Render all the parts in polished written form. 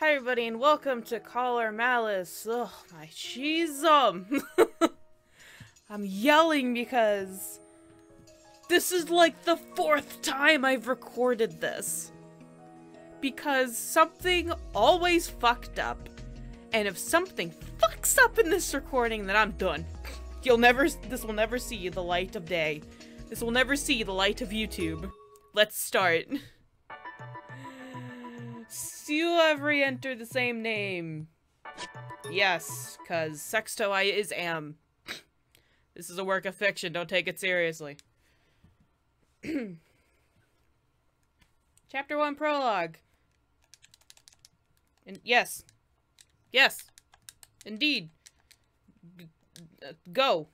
Hi everybody and welcome to Caller Malice. Ugh, my cheese. I'm yelling because this is like the 4th time I've recorded this. Because something always fucked up. And if something fucks up in this recording, then I'm done. This will never see the light of day. This will never see the light of YouTube. Let's start. You have re-entered the same name. Yes, cause Sexto I is am. This is a work of fiction, don't take it seriously. Chapter 1 Prologue. And yes. Yes. Indeed. Go.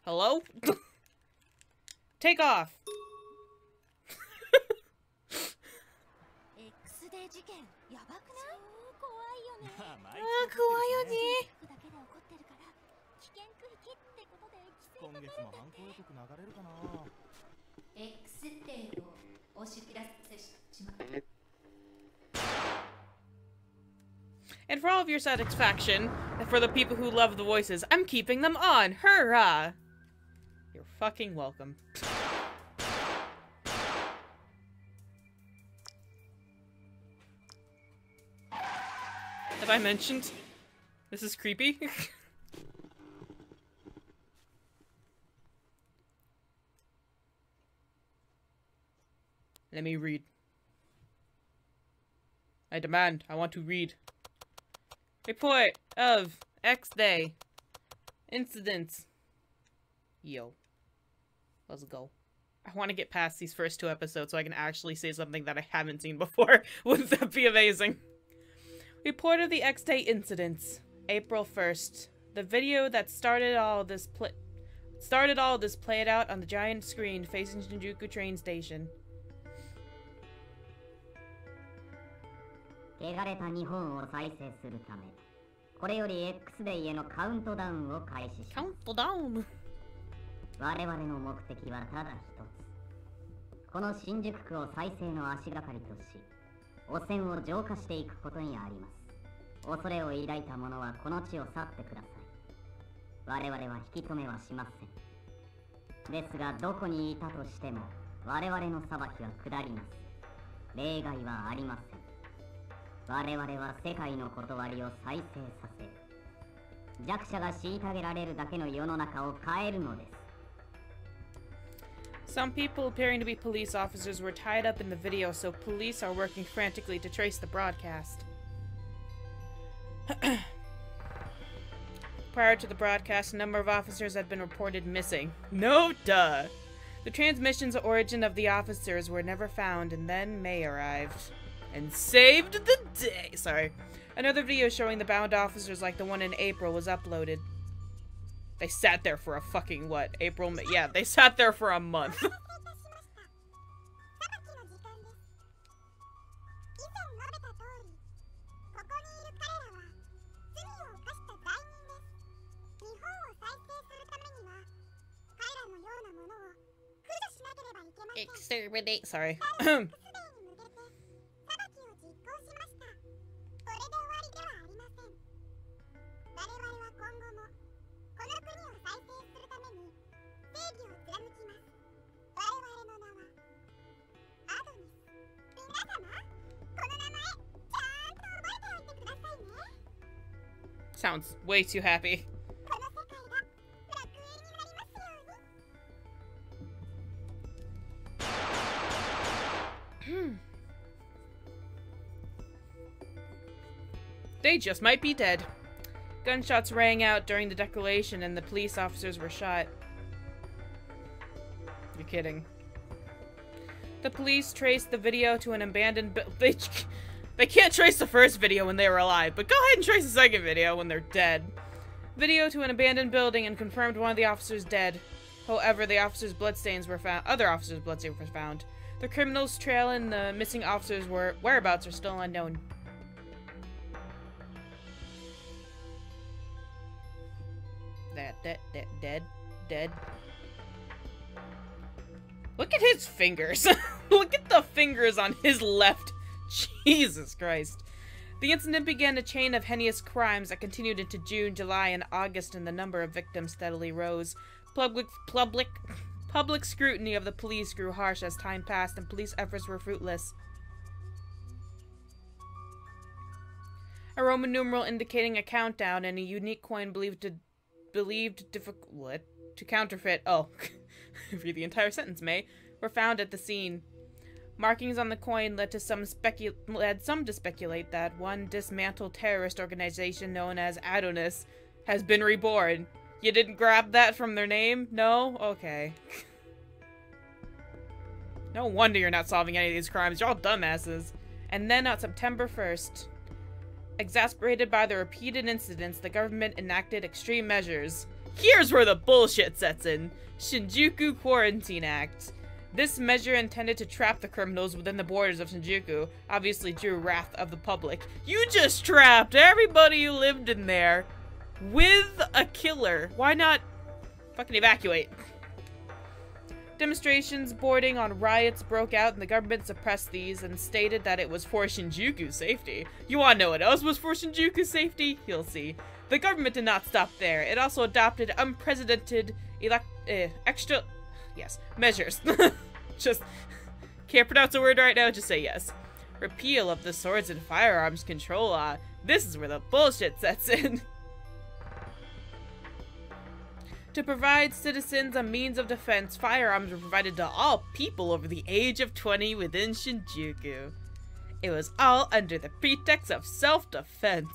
Hello? Take off. And for all of your satisfaction, and for the people who love the voices, I'm keeping them on! Hurrah! You're fucking welcome. Have I mentioned this is creepy? Let me read. I demand. I want to read. Report of X day. Incidents. Yo. Let's go. I want to get past these first 2 episodes so I can actually say something that I haven't seen before. Wouldn't that be amazing? Report of the X-Day incidents. April 1st. The video that started all this played out on the giant screen facing Shinjuku train station. Countdown. 我々の目的はただ一つ。この新宿区を再生の足がかりとし、汚染を浄化していくことにあります。恐れを抱いた者はこの地を去ってください。我々は引き止めはしません。ですがどこにいたとしても我々の裁きは下ります。例外はありません。我々は世界の断りを再生させ、弱者が虐げられるだけの世の中を変えるのです。Some people appearing to be police officers were tied up in the video, so police are working frantically to trace the broadcast. Prior to the broadcast, a number of officers had been reported missing. No duh! The transmission's origin of the officers were never found, and then May arrived. And saved the day! Sorry. Another video showing the bound officers like the one in April was uploaded. They sat there for a fucking what? April? Yeah, they sat there for a month. Exterminate. Sorry. Sounds way too happy. They just might be dead. Gunshots rang out during the declaration and the police officers were shot. You're kidding. The police traced the video to an abandoned building. They can't trace the first video when they were alive, but go ahead and trace the second video when they're dead. Video to an abandoned building and confirmed one of the officers dead. However, the officers' bloodstains were found. Other officers' bloodstains were found. The criminals' trail and the missing officers' whereabouts are still unknown. Dead. Look at his fingers. Look at the fingers on his left Jesus Christ. The incident began a chain of heinous crimes that continued into June, July, and August, and the number of victims steadily rose. Public scrutiny of the police grew harsh as time passed, and police efforts were fruitless. A Roman numeral indicating a countdown and a unique coin believed difficult to counterfeit. Oh, read the entire sentence, May. Were found at the scene. Markings on the coin led some to speculate that one dismantled terrorist organization known as Adonis has been reborn. You didn't grab that from their name? No? Okay. No wonder you're not solving any of these crimes. You're all dumbasses. And then on September 1st, exasperated by the repeated incidents, the government enacted extreme measures. Here's where the bullshit sets in. Shinjuku Quarantine Act. This measure intended to trap the criminals within the borders of Shinjuku obviously drew wrath of the public. You just trapped everybody who lived in there with a killer. Why not fucking evacuate? Demonstrations bordering on riots broke out, and the government suppressed these and stated that it was for Shinjuku's safety. You wanna know what else was for Shinjuku's safety? You'll see. The government did not stop there. It also adopted unprecedented measures. Just can't pronounce a word right now, just say yes. Repeal of the Swords and Firearms Control Law. This is where the bullshit sets in. To provide citizens a means of defense, firearms were provided to all people over the age of 20 within Shinjuku. It was all under the pretext of self-defense.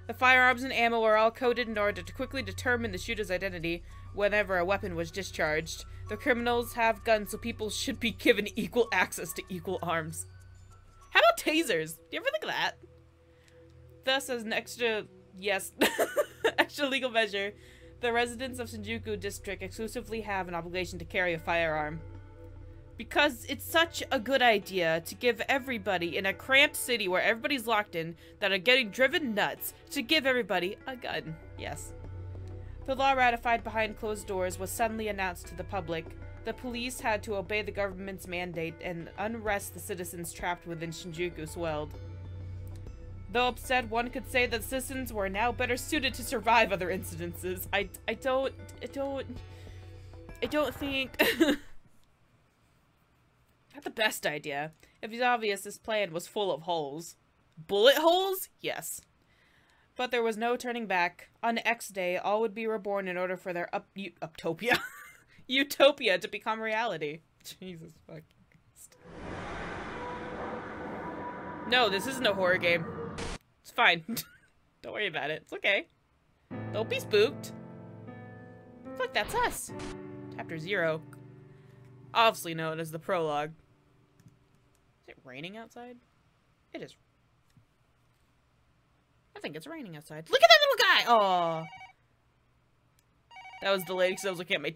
The firearms and ammo were all coded in order to quickly determine the shooter's identity whenever a weapon was discharged. The criminals have guns, so people should be given equal access to equal arms. How about tasers? Do you ever think of that? Thus, as an extra legal measure, the residents of Shinjuku district exclusively have an obligation to carry a firearm. Because it's such a good idea to give everybody in a cramped city where everybody's locked in that are getting driven nuts to give everybody a gun. Yes. The law ratified behind closed doors was suddenly announced to the public. The police had to obey the government's mandate, and unrest the citizens trapped within Shinjuku swelled. Though upset, one could say that citizens were now better suited to survive other incidences. I don't think not the best idea. It was obvious this plan was full of holes. Bullet holes? Yes. But there was no turning back. On X Day, all would be reborn in order for their utopia to become reality. Jesus fucking Christ. No, this isn't a horror game. It's fine. Don't worry about it. It's okay. Don't be spooked. Look, that's us. Chapter 0. Obviously known as the Prologue. Is it raining outside? It is. I think it's raining outside. Look at that little guy! Oh, that was delayed because I was looking at my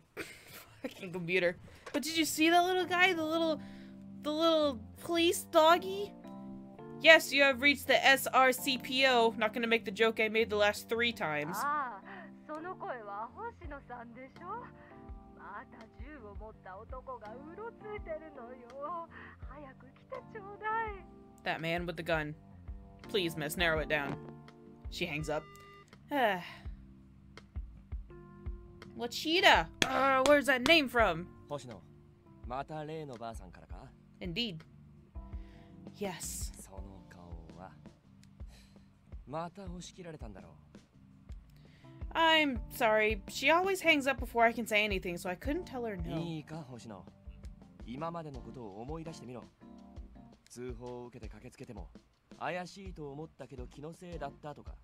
fucking computer. But did you see that little guy? The little police doggy? Yes, you have reached the SRCPO. Not gonna make the joke I made the last 3 times. That man with the gun. Please, miss, narrow it down. She hangs up. Lachita! Where's that name from? Indeed. Yes. I'm sorry. She always hangs up before I can say anything, so I couldn't tell her no. 通報を受けて駆けつけても怪しいと思ったけど気のせいだったとか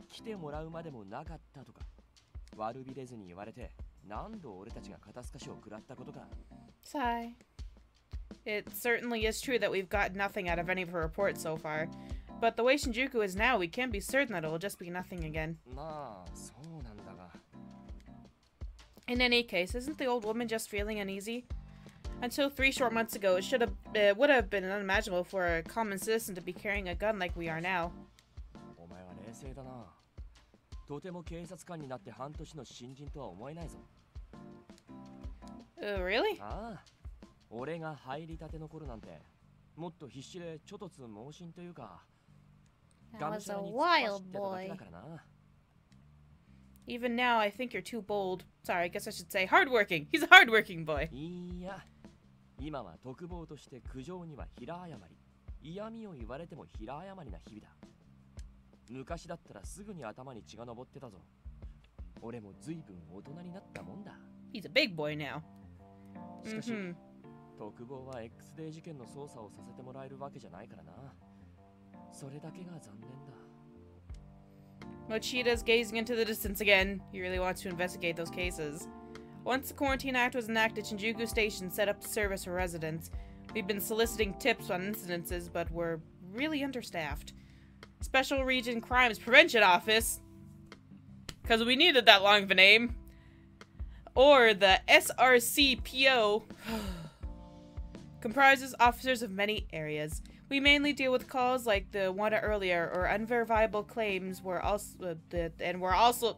来てもらうまでもなかったとか悪びれずに言われて何度俺たちが肩透かしを食らったことか Sigh. It certainly is true that we've got nothing out of any of her reports so far. But the way Shinjuku is now, we can't be certain that it will just be nothing again. In any case, isn't the old woman just feeling uneasy? Until 3 short months ago, it would have been unimaginable for a common citizen to be carrying a gun like we are now. Really? もっと必死でちょっとつ猛進というか、 That was a wild boy. Even now, I think you're too bold. Sorry, I guess I should say hardworking. He's a hardworking boy. いや、今は特防として苦情には平謝り、嫌味を言われても平謝りな日々だ。昔だったらすぐに頭に血が上ってたぞ。俺も随分大人になったもんだ。He's a big boy now. しかし、特防は X デー事件の捜査をさせてもらえるわけじゃないからな。それだけが残念だ。Mochida's gazing into the distance again. He really wants to investigate those cases. Once the Quarantine Act was enacted, Shinjuku Station set up service for residents. We've been soliciting tips on incidences, but we're really understaffed. Special Region Crimes Prevention Office, because we needed that long of a name, or the SRCPO, comprises officers of many areas. We mainly deal with calls like the one earlier, or unverifiable claims. We also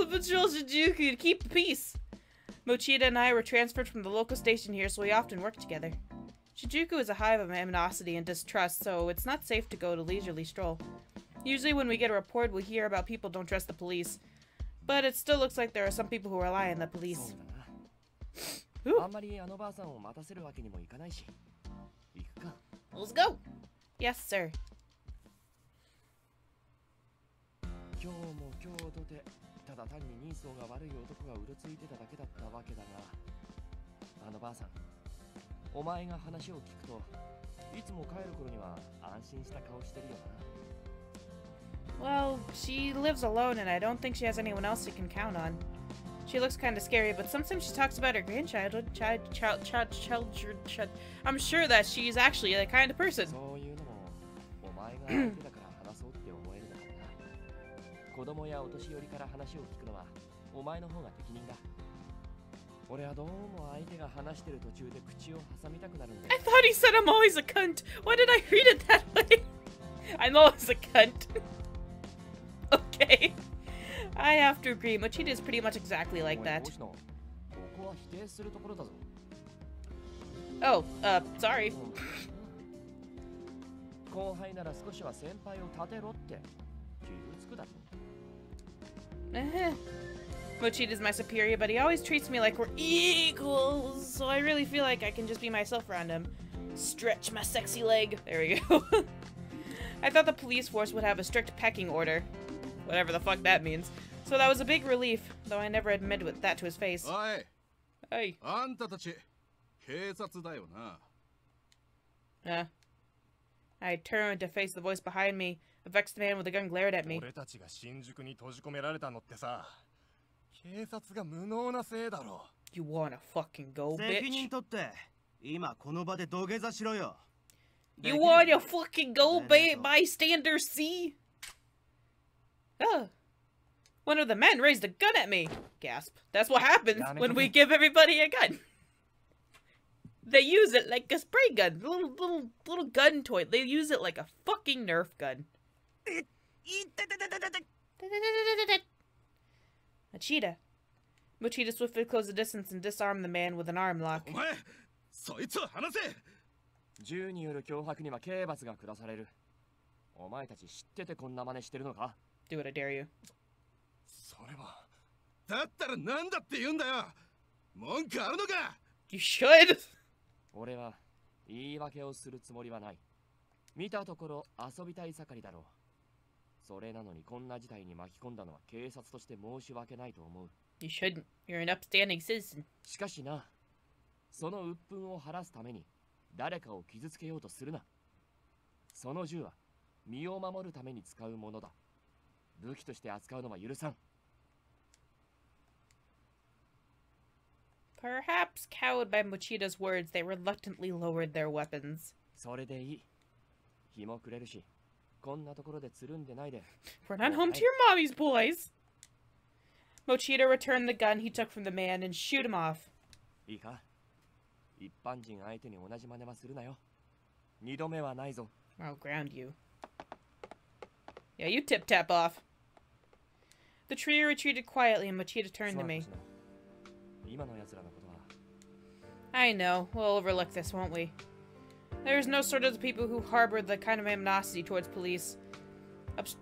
patrol Shinjuku to keep the peace. Mochida and I were transferred from the local station here, so we often work together. Shinjuku is a hive of animosity and distrust, so it's not safe to go to leisurely stroll. Usually when we get a report, we'll hear about people don't trust the police. But it still looks like there are some people who rely on the police. Let's go! Yes, sir. 今日も今日とてただ単に人相が悪い男がうろついてただけだったわけだが、あのばあさん、お前が話を聞くといつも帰る頃には安心した顔してるよな。 Well, she lives alone and I don't think she has anyone else she can count on. She looks kind of scary, but sometimes she talks about her grandchildhood. I'm sure that she's actually the kind of person. そういうのもお前が相手だから話そうって思えるのかな。子供やお年寄りから話を聞くのはお前の方が適任だ。俺はどうも相手が話してる途中で口を挟みたくなるんだ。 I thought he said I'm always a cunt. Why did I read it that way? I'm always a cunt. Okay. I have to agree. Mochida is pretty much exactly like that. Oh, sorry. Mochida's my superior, but he always treats me like we're equals, so I really feel like I can just be myself around him. Stretch my sexy leg. There we go. I thought the police force would have a strict pecking order. Whatever the fuck that means. So that was a big relief, though I never admitted that to his face. Hey. I turned to face the voice behind me. A vexed man with a gun glared at me. You wanna fucking go, bitch? You wanna fucking go, bystander, see? One of the men raised a gun at me. Gasp. That's what happens when we give everybody a gun. They use it like a spray gun. Little gun toy. They use it like a fucking Nerf gun. Mochida. Mochida swiftly closed the distance and disarmed the man with an arm lock. Do it, I dare you. You should! 俺は言い訳をするつもりはない。見たところ遊びたい盛りだろう。それなのにこんな事態に巻き込んだのは警察として申し訳ないと思う。You shouldn't. You're an upstanding citizen. しかしな、その鬱憤を晴らすために誰かを傷つけようとするな。その銃は身を守るために使うものだ。武器として扱うのは許さん。 Perhaps cowed by Mochida's words, they reluctantly lowered their weapons. それでいい。日も暮れるし、こんなところでつるんでないで。Run on home to your mommies, boys! Mochida returned the gun he took from the man and shoot him off. いいか？一般人相手に同じ真似はするなよ。二度目はないぞ。I'll ground you. Yeah, you tip-tap off. The trio retreated quietly and Mochida turned to me. I know. We'll overlook this, won't we? There's no sort of the people who harbor the kind of animosity towards police. Is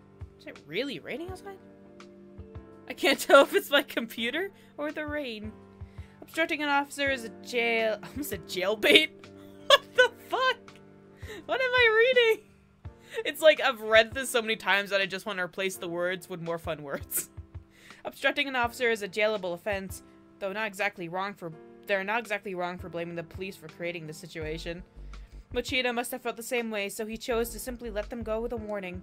it really raining outside? I can't tell if it's my computer or the rain. Obstructing an officer is a jail... almost a jailbait? What the fuck? What am I reading? It's like I've read this so many times that I just want to replace the words with more fun words. Obstructing an officer is a jailable offense, though they're not exactly wrong for blaming the police for creating this situation. Mochida must have felt the same way, so he chose to simply let them go with a warning.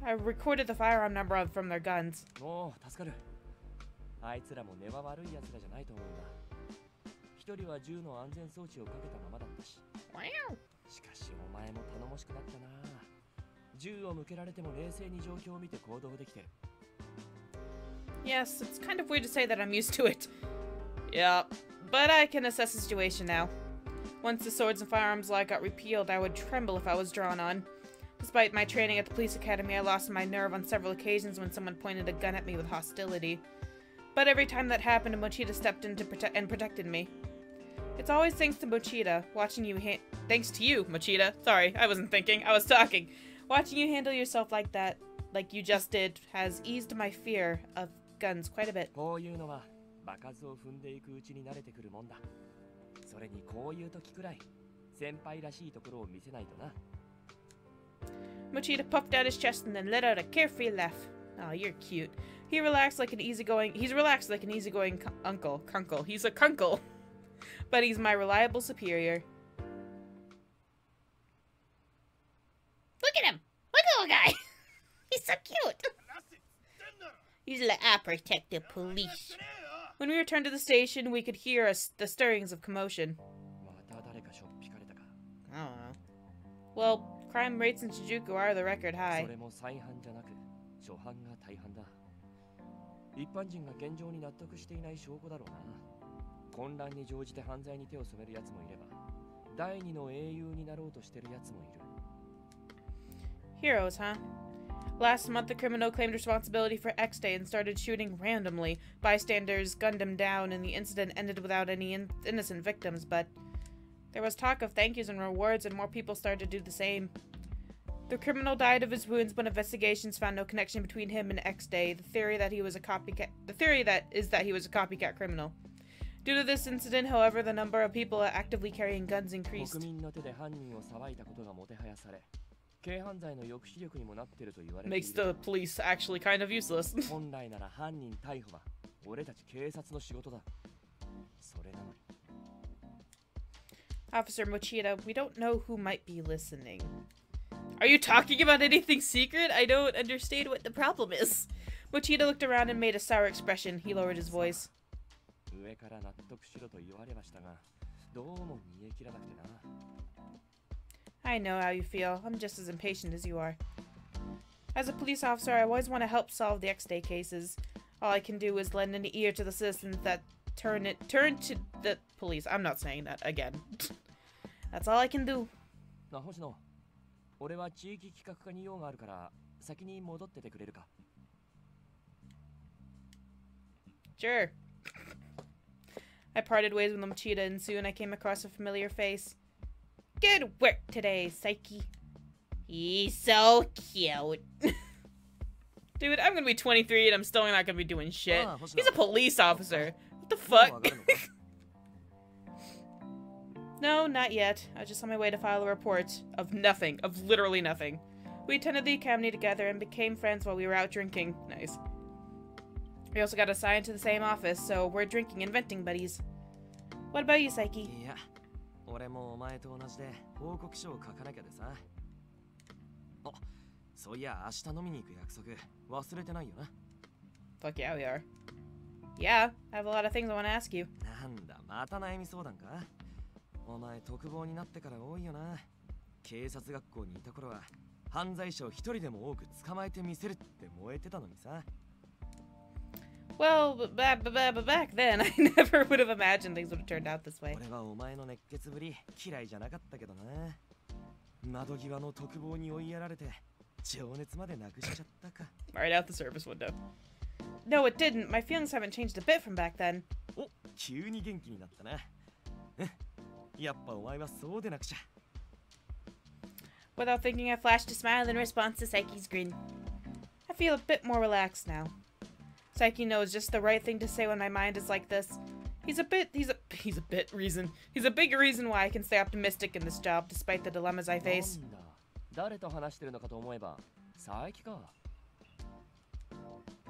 I recorded the firearm number from their guns. Oh, 助かる。あいつらも根は悪い奴らじゃないと思うんだ。一人は銃の安全装置をかけたままだったし。しかしお前も頼もしくなったな。銃を向けられても冷静に状況を見て行動できてる。Yes, it's kind of weird to say that I'm used to it. Yeah, but I can assess the situation now. Once the swords and firearms law got repealed, I would tremble if I was drawn on. Despite my training at the police academy, I lost my nerve on several occasions when someone pointed a gun at me with hostility. But every time that happened, Mochida stepped in to protected me. It's always thanks to Mochida, thanks to you, Mochida. Sorry, I wasn't thinking, I was talking. Watching you handle yourself like that, like you just did, has eased my fear of guns quite a bit. こういうのは場数を踏んでいくうちに慣れてくるもんだ。それにこういう時くらい先輩らしいところを見せないとな。Mochida puffed out his chest and then let out a carefree laugh. Oh, you're cute. He's relaxed like an easygoing kunkle. He's a kunkle. But he's my reliable superior. Look at him! Look at the little guy! He's so cute! He's like, I protect the police. When we returned to the station, we could hear the stirrings of commotion. I don't know. Well, crime rates in Shinjuku are the record high. 一般人が現状に納得していない証拠だろうな。混乱に乗じて犯罪に手を染める奴もいれば、第二の英雄になろうとしてる奴もいる。Heroes, huh? Last month, the criminal claimed responsibility for X Day and started shooting randomly. Bystanders gunned him down, and the incident ended without any innocent victims, but there was talk of thank yous and rewards, and more people started to do the same. The criminal died of his wounds, but investigations found no connection between him and X Day. The theory is that he was a copycat criminal. Due to this incident, however, the number of people actively carrying guns increased. Makes the police actually kind of useless. Officer Mochida, we don't know who might be listening. Are you talking about anything secret? I don't understand what the problem is. Mochida looked around and made a sour expression. He lowered his voice. I know how you feel. I'm just as impatient as you are. As a police officer, I always want to help solve the X-Day cases. All I can do is lend an ear to the citizens that turn to the police. I'm not saying that again. That's all I can do. Sure. I parted ways with Mochida, and soon I came across a familiar face. Good work today, Psyche. He's so cute. Dude, I'm gonna be 23 and I'm still not gonna be doing shit. He's a police officer. What the fuck? No, not yet. I was just on my way to file a report of nothing. Of literally nothing. We attended the academy together and became friends while we were out drinking. Nice. We also got assigned to the same office, so we're drinking and venting buddies. What about you, Psyche? Yeah. 俺もお前と同じで報告書を書かなきゃでさ。あ、そういや明日飲みに行く約束忘れてないよな。Fuck yeah, we are. Yeah, I have a lot of things I want to ask you. なんだ、また悩み相談か？お前特防になってから多いよな。警察学校にいた頃は犯罪者を一人でも多く捕まえてみせるって燃えてたのにさ。Well, back then, I never would have imagined things would have turned out this way. 俺はお前の熱血ぶり嫌いじゃなかったけどな。窓際の特防に追いやられて情熱までなくしちゃったか。Right out the service window. No, it didn't. My feelings haven't changed a bit from back then. お、急に元気になったな。やっぱお前はそうでなくちゃ。 Without thinking, I flashed a smile in response to Psyche's grin. I feel a bit more relaxed now. Psyche knows just the right thing to say when my mind is like this. He's a big reason why I can stay optimistic in this job despite the dilemmas I face. 誰と話してるのかと思えば、佐伯か。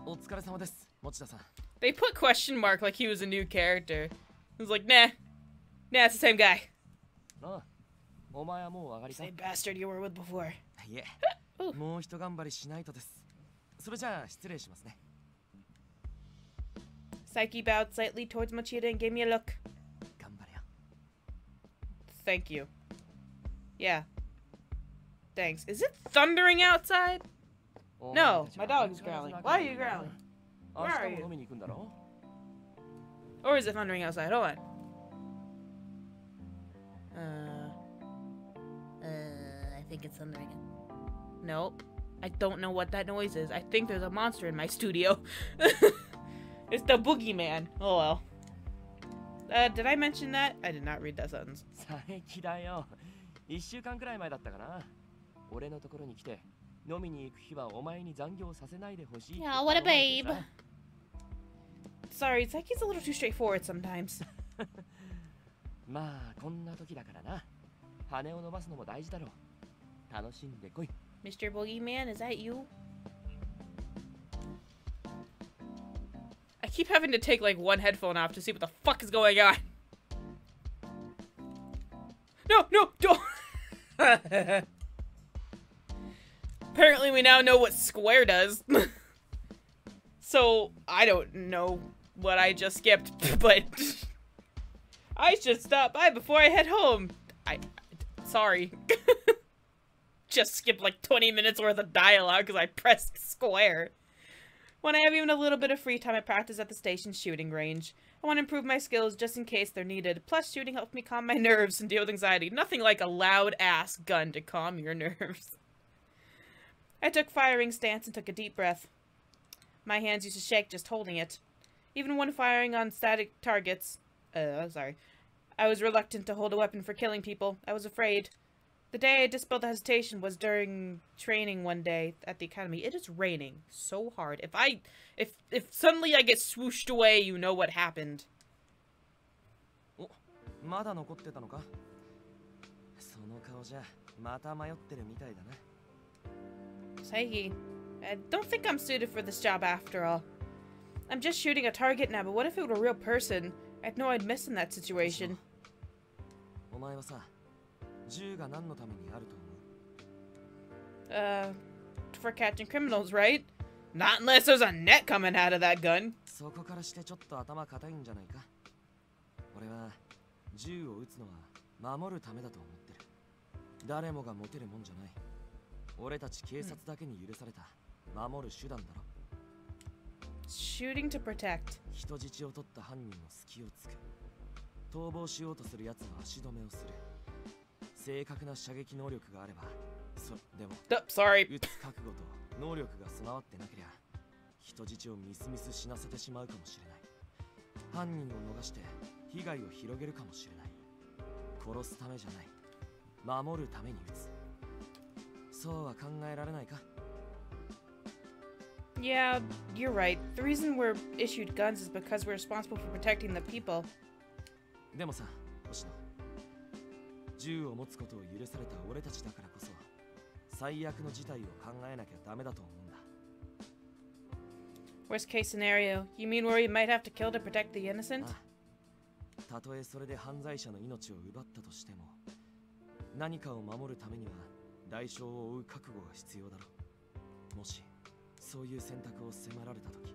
お疲れ様です、持田さん。 They put question mark like he was a new character. He was like, nah, it's the same guy. ああ、お前はもう上がりか。 Same bastard you were with before. いえ、もう一頑張りしないとです。それじゃあ失礼しますね。 Psyche bowed slightly towards Mochida and gave me a look. 頑張れよ。 Thank you. Yeah. Thanks. Is it thundering outside? No, my dog is growling. Why are you growling? Where are you? Or is it thundering outside? Hold on. I think it's thundering. Nope. I don't know what that noise is. I think there's a monster in my studio. It's the boogeyman. Oh well. Did I mention that? I did not read that sentence. 佐伯だよ。1週間くらい前だったかな。俺のところに来て、飲みに行く日はお前に残業させないでほしい。Yeah, what a babe. Sorry, Psyche's a little too straightforward sometimes. まあこんな時だからな。羽を伸ばすのも大事だろう。楽しんでこい。 Mr. Boogeyman, is that you? I keep having to take like one headphone off to see what the fuck is going on. No, don't. Apparently we now know what square does. So, I don't know what I just skipped, but I should stop by before I head home. Sorry. Just skipped like 20 minutes worth of dialogue because I pressed square. When I have even a little bit of free time, I practice at the station's shooting range. I want to improve my skills just in case they're needed. Plus, shooting helps me calm my nerves and deal with anxiety. Nothing like a loud-ass gun to calm your nerves. I took firing stance and took a deep breath. My hands used to shake just holding it. Even when firing on static targets... I was reluctant to hold a weapon for killing people. I was afraid. The day I dispelled the hesitation was during training one day at the academy. It is raining so hard. If suddenly I get swooshed away, you know what happened. お、まだ残ってたのか？その顔じゃまた迷ってるみたいだな。 Psyche, I don't think I'm suited for this job after all. I'm just shooting a target now, but what if it were a real person? I'd know I'd miss in that situation. お前はさ、銃が何のためにあると思う？ For catching criminals, right? Not unless there's a net coming out of that gun. そこからしてちょっと頭固いんじゃないか？俺は銃を撃つのは守るためだと思ってる。誰もが持てるもんじゃない。俺たち警察だけに許された守る手段だろ。 Shooting to protect. 人質を取った犯人の隙をつく。逃亡しようとする奴は足止めをする。正確な射撃能力があれば、でも、sorry. 撃つ覚悟と能力が備わってなけりゃ、人質をミスミス死なせてしまうかもしれない。犯人を逃して被害を広げるかもしれない。殺すためじゃない。守るために撃つ。そうは考えられないか? Yeah, you're right. The reason we're issued guns is because we're responsible for protecting the people. でもさ、星野。銃を持つことを許された俺たちだからこそ、最悪の事態を考えなきゃダメだと思うんだ。Worst case scenario, you mean where we might have to kill to protect the innocent? たとえそれで犯罪者の命を奪ったとしても、何かを守るためには代償を負う覚悟が必要だろう。もしそういう選択を迫られたとき。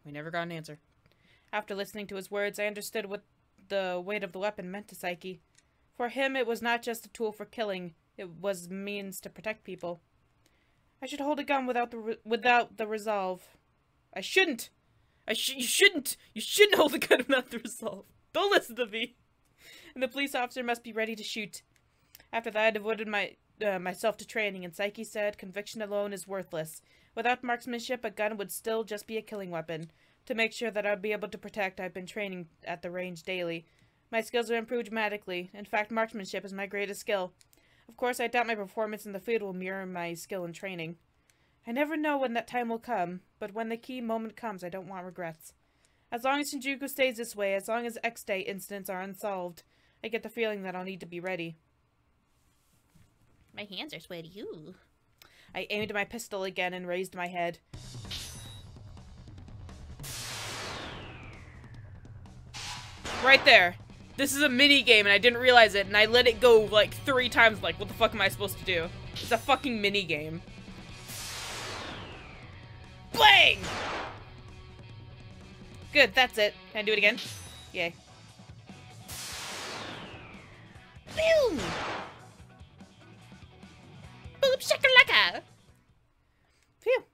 We never got an answer. After listening to his words, I understood what the weight of the weapon meant to Psyche. For him, it was not just a tool for killing, it was means to protect people. I should hold a gun without the resolve. I shouldn't! You shouldn't hold a gun without the resolve. Don't listen to me! And the police officer must be ready to shoot. After that, I devoted myself to training, and Psyche said conviction alone is worthless. Without marksmanship, a gun would still just be a killing weapon. to make sure that I'll be able to protect. I've been training at the range daily. My skills have improved dramatically. In fact, marksmanship is my greatest skill. Of course, I doubt my performance in the field will mirror my skill in training. I never know when that time will come, but when the key moment comes, I don't want regrets. As long as Shinjuku stays this way, as long as X-Day incidents are unsolved, I get the feeling that I'll need to be ready. My hands are sweaty. Ooh. I aimed my pistol again and raised my head. Right there. This is a mini game and I didn't realize it, and I let it go like 3 times. Like, what the fuck am I supposed to do? It's a fucking mini game. Bang! Good, that's it. Can I do it again? Yay. Boom! Boom shakalaka! Phew.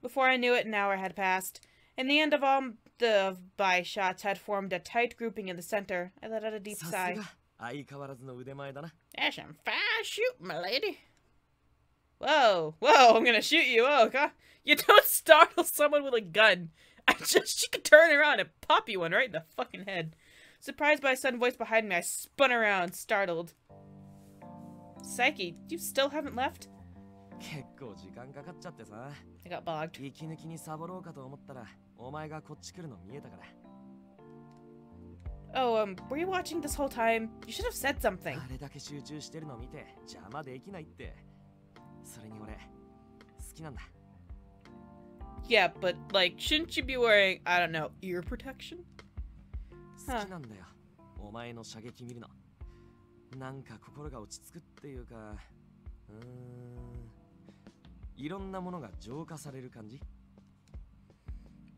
Before I knew it, an hour had passed. In the end of all the buy shots had formed a tight grouping in the center. I let out a deep sigh. That's some fine shooting, my lady. Whoa, whoa, I'm gonna shoot you. Oh, God. You don't startle someone with a gun. You could turn around and pop you one right in the fucking head. Surprised by a sudden voice behind me, I spun around, startled. Psyche, you still haven't left? I got bogged. Oh, were you watching this whole time? You should have said something. Yeah, but, like, shouldn't you be wearing, I don't know, ear protection?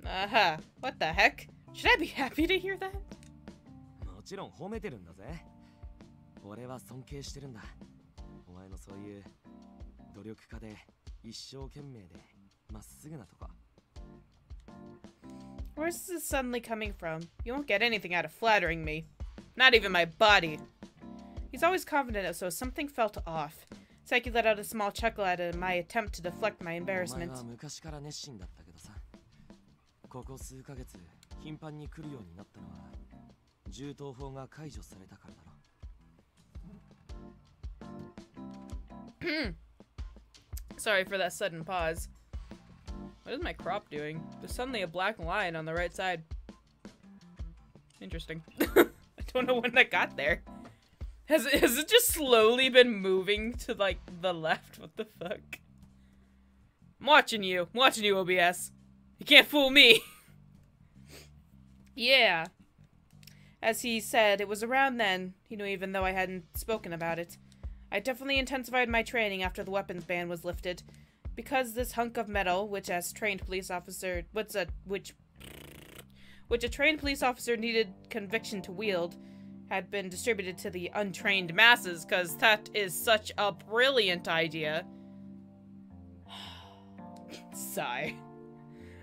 Huh. What the heck? Should I be happy to hear that? Where's this suddenly coming from? You won't get anything out of flattering me. Not even my body. He's always confident, so something felt off. Psyche let out a small chuckle at my attempt to deflect my embarrassment. Sorry for that sudden pause. What is my crop doing? There's suddenly a black line on the right side. Interesting. I don't know when that got there. Has it just slowly been moving to, like, the left? What the fuck? I'm watching you. I'm watching you, OBS. You can't fool me. Yeah. As he said, it was around then, you know, even though I hadn't spoken about it. I definitely intensified my training after the weapons ban was lifted. Because this hunk of metal, which a trained police officer needed conviction to wield, had been distributed to the untrained masses, because that is such a brilliant idea. Sigh.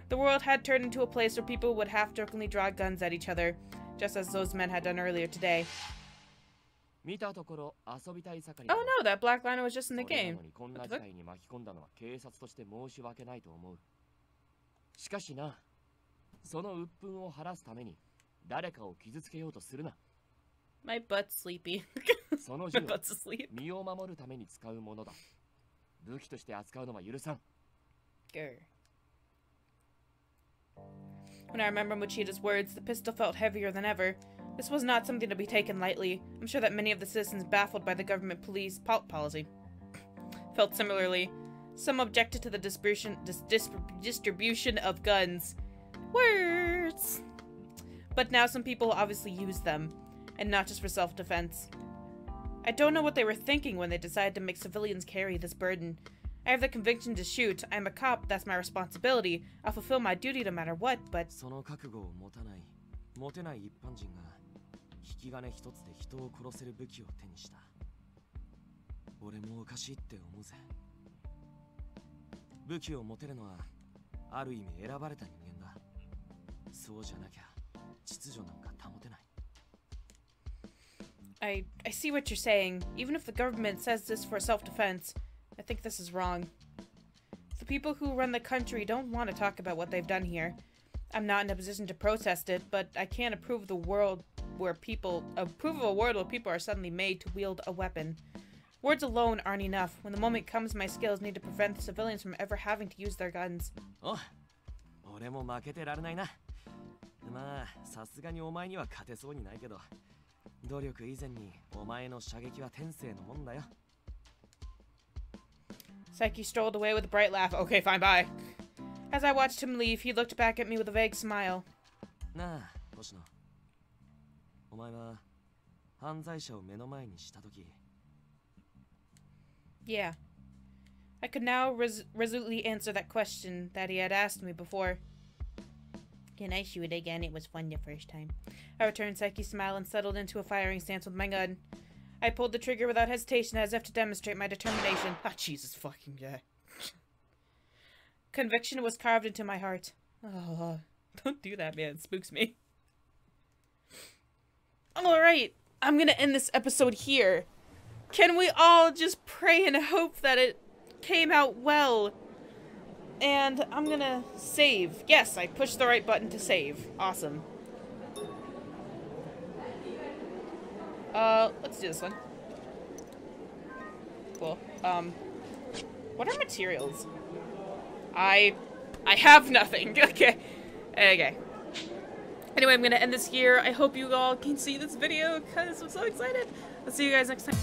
The world had turned into a place where people would half-jokingly draw guns at each other, just as those men had done earlier today. Oh no, that black line was just in the game. My butt's sleepy. My butt's asleep. Grr. When I remember Mochida's words, the pistol felt heavier than ever. This was not something to be taken lightly. I'm sure that many of the citizens baffled by the government police policy felt similarly. Some objected to the distribution of guns. Words! But now some people obviously use them, and not just for self-defense. I don't know what they were thinking when they decided to make civilians carry this burden. I have the conviction to shoot. I'm a cop, that's my responsibility. I'll fulfill my duty no matter what, but... I see what you're saying. Even if the government says this for self-defense, I think this is wrong. The people who run the country don't want to talk about what they've done here. I'm not in a position to protest it, but I can't approve of a world where people are suddenly made to wield a weapon. Words alone aren't enough. When the moment comes, my skills need to prevent the civilians from ever having to use their guns. Oh, 俺も負けてられないな。まあ、さすがにお前には勝てそうにないけど、努力以前にお前の射撃は天性のもんだよ。Psyche strolled away with a bright laugh. Okay, fine, bye. As I watched him leave, he looked back at me with a vague smile. なあ、星野。お前は犯罪者を目の前にしたとき。Yeah. I could now resolutely answer that question that he had asked me before. Can I shoot again? It was fun the first time. I returned Psyche's smile and settled into a firing stance with my gun. I pulled the trigger without hesitation as if to demonstrate my determination. Ah, Jesus fucking God. Conviction was carved into my heart. Oh, don't do that, man. It spooks me. Alright, I'm gonna end this episode here. Can we all just pray and hope that it came out well? And I'm gonna save. Yes, I pushed the right button to save. Awesome. Let's do this one. Cool. What are materials? I have nothing. Okay. Okay. Anyway, I'm gonna end this here. I hope you all can see this video because I'm so excited. I'll see you guys next time.